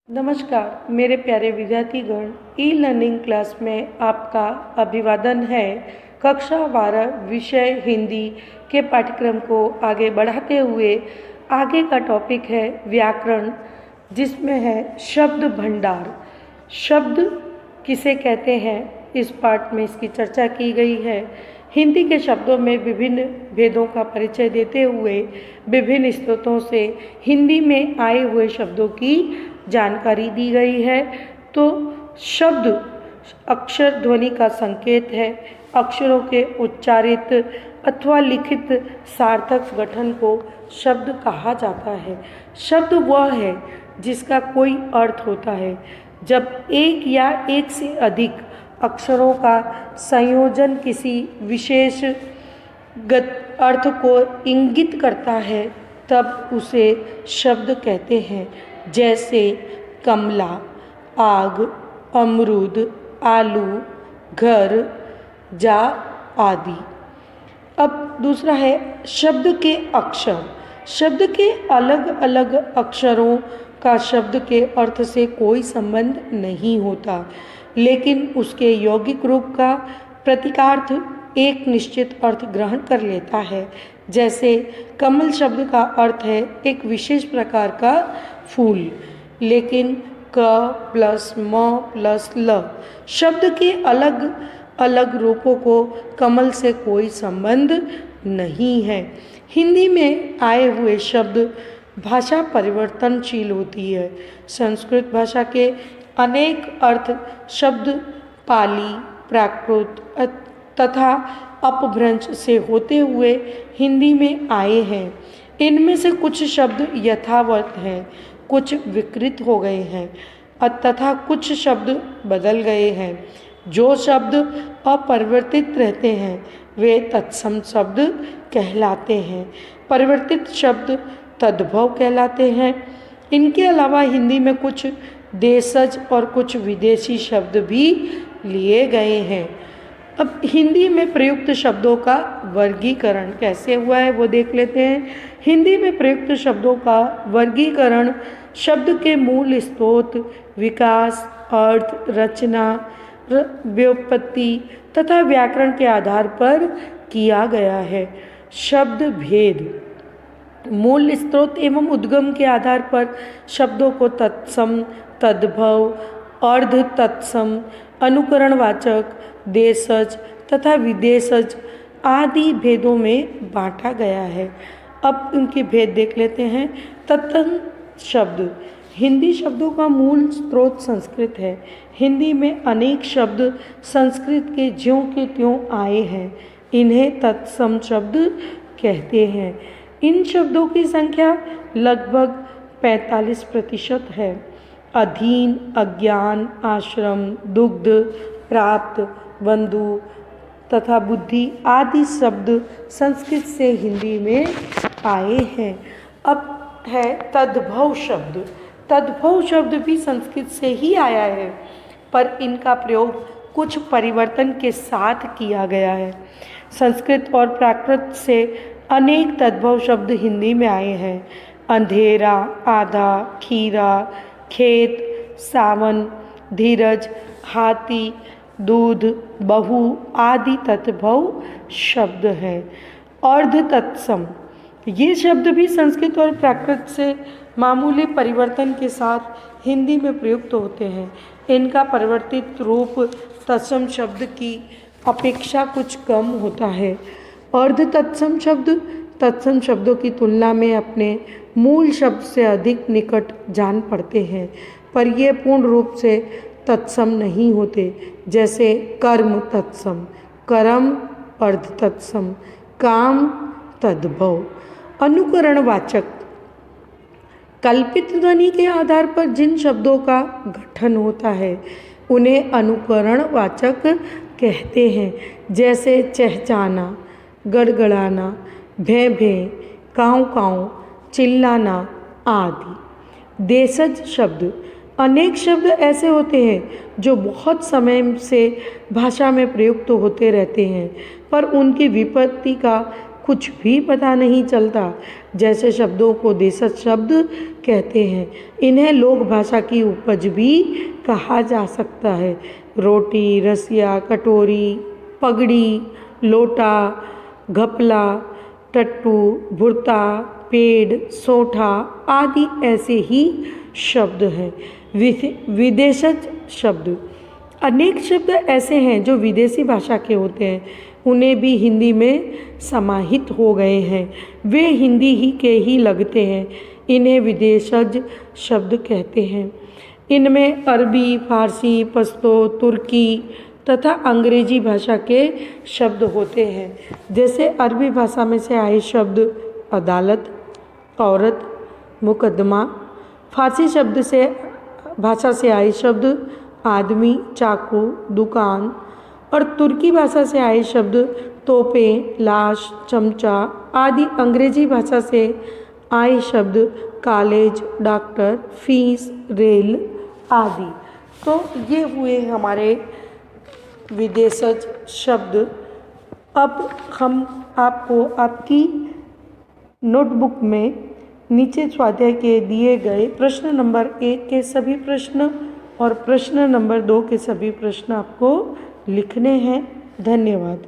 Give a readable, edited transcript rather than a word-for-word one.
नमस्कार मेरे प्यारे विद्यार्थीगण, ई लर्निंग क्लास में आपका अभिवादन है। कक्षा 12 विषय हिंदी के पाठ्यक्रम को आगे बढ़ाते हुए आगे का टॉपिक है व्याकरण, जिसमें है शब्द भंडार। शब्द किसे कहते हैं, इस पाठ में इसकी चर्चा की गई है। हिंदी के शब्दों में विभिन्न भेदों का परिचय देते हुए विभिन्न स्रोतों से हिंदी में आए हुए शब्दों की जानकारी दी गई है। तो शब्द अक्षर ध्वनि का संकेत है। अक्षरों के उच्चारित अथवा लिखित सार्थक गठन को शब्द कहा जाता है। शब्द वह है जिसका कोई अर्थ होता है। जब एक या एक से अधिक अक्षरों का संयोजन किसी विशेष अर्थ को इंगित करता है, तब उसे शब्द कहते हैं। जैसे कमला, आग, अमरूद, आलू, घर, जा आदि। अब दूसरा है शब्द के अक्षर। शब्द के अलग अलग अक्षरों का शब्द के अर्थ से कोई संबंध नहीं होता, लेकिन उसके यौगिक रूप का प्रतीकार्थ एक निश्चित अर्थ ग्रहण कर लेता है। जैसे कमल शब्द का अर्थ है एक विशेष प्रकार का फूल, लेकिन क प्लस म प्लस ल शब्द के अलग अलग रूपों को कमल से कोई संबंध नहीं है। हिंदी में आए हुए शब्द भाषा परिवर्तनशील होती है। संस्कृत भाषा के अनेक अर्थ शब्द पाली, प्राकृत तथा अपभ्रंश से होते हुए हिंदी में आए हैं। इनमें से कुछ शब्द यथावत हैं, कुछ विकृत हो गए हैं तथा कुछ शब्द बदल गए हैं। जो शब्द अपरिवर्तित रहते हैं वे तत्सम शब्द कहलाते हैं। परिवर्तित शब्द तद्भव कहलाते हैं। इनके अलावा हिंदी में कुछ देशज और कुछ विदेशी शब्द भी लिए गए हैं। अब हिंदी में प्रयुक्त शब्दों का वर्गीकरण कैसे हुआ है वो देख लेते हैं। हिंदी में प्रयुक्त शब्दों का वर्गीकरण शब्द के मूल स्रोत, विकास, अर्थ, रचना, व्युत्पत्ति तथा व्याकरण के आधार पर किया गया है। शब्द भेद मूल स्रोत एवं उद्गम के आधार पर शब्दों को तत्सम, तद्भव, अर्ध तत्सम, अनुकरणवाचक, देशज तथा विदेशज आदि भेदों में बांटा गया है। अब इनके भेद देख लेते हैं। तत्सम शब्द हिंदी शब्दों का मूल स्रोत संस्कृत है। हिंदी में अनेक शब्द संस्कृत के ज्यों के त्यों आए हैं। इन्हें तत्सम शब्द कहते हैं। इन शब्दों की संख्या लगभग 45% है। अधीन, अज्ञान, आश्रम, दुग्ध, प्राप्त, बंधु तथा बुद्धि आदि शब्द संस्कृत से हिंदी में आए हैं। अब है तद्भव शब्द। तद्भव शब्द भी संस्कृत से ही आया है, पर इनका प्रयोग कुछ परिवर्तन के साथ किया गया है। संस्कृत और प्राकृत से अनेक तद्भव शब्द हिंदी में आए हैं। अंधेरा, आधा, खीरा, खेत, सावन, धीरज, हाथी, दूध, बहु आदि तद्भव शब्द हैं। अर्ध तत्सम ये शब्द भी संस्कृत और प्राकृत से मामूली परिवर्तन के साथ हिंदी में प्रयुक्त होते हैं। इनका परिवर्तित रूप तत्सम शब्द की अपेक्षा कुछ कम होता है। अर्ध तत्सम शब्द तत्सम शब्दों की तुलना में अपने मूल शब्द से अधिक निकट जान पड़ते हैं, पर ये पूर्ण रूप से तत्सम नहीं होते। जैसे कर्म तत्सम, कर्म अर्ध तत्सम, काम तद्भव। अनुकरणवाचक कल्पित ध्वनि के आधार पर जिन शब्दों का गठन होता है उन्हें अनुकरणवाचक कहते हैं। जैसे चहचहाना, गड़गड़ाना, भैं भैं, काँव काँव, चिल्लाना आदि। देशज शब्द अनेक शब्द ऐसे होते हैं जो बहुत समय से भाषा में प्रयुक्त होते रहते हैं, पर उनकी विपत्ति का कुछ भी पता नहीं चलता। जैसे शब्दों को देशज शब्द कहते हैं, इन्हें लोक भाषा की उपज भी कहा जा सकता है। रोटी, रसिया, कटोरी, पगड़ी, लोटा, घपला, टट्टू, भुर्ता, पेड़, सोठा आदि ऐसे ही शब्द हैं। विदेशज शब्द, अनेक शब्द ऐसे हैं जो विदेशी भाषा के होते हैं, उन्हें भी हिंदी में समाहित हो गए हैं। वे हिंदी ही के ही लगते हैं, इन्हें विदेशज शब्द कहते हैं। इनमें अरबी, फारसी, पश्तो, तुर्की तथा अंग्रेजी भाषा के शब्द होते हैं। जैसे अरबी भाषा में से आए शब्द अदालत, औरत, मुकदमा। फारसी शब्द से भाषा से आए शब्द आदमी, चाकू, दुकान। और तुर्की भाषा से आए शब्द तोपें, लाश, चमचा आदि। अंग्रेजी भाषा से आए शब्द कॉलेज, डॉक्टर, फीस, रेल आदि। तो ये हुए हमारे विदेशज शब्द। अब हम आपको आपकी नोटबुक में नीचे स्वाध्याय के दिए गए प्रश्न नंबर 1 के सभी प्रश्न और प्रश्न नंबर 2 के सभी प्रश्न आपको लिखने हैं। धन्यवाद।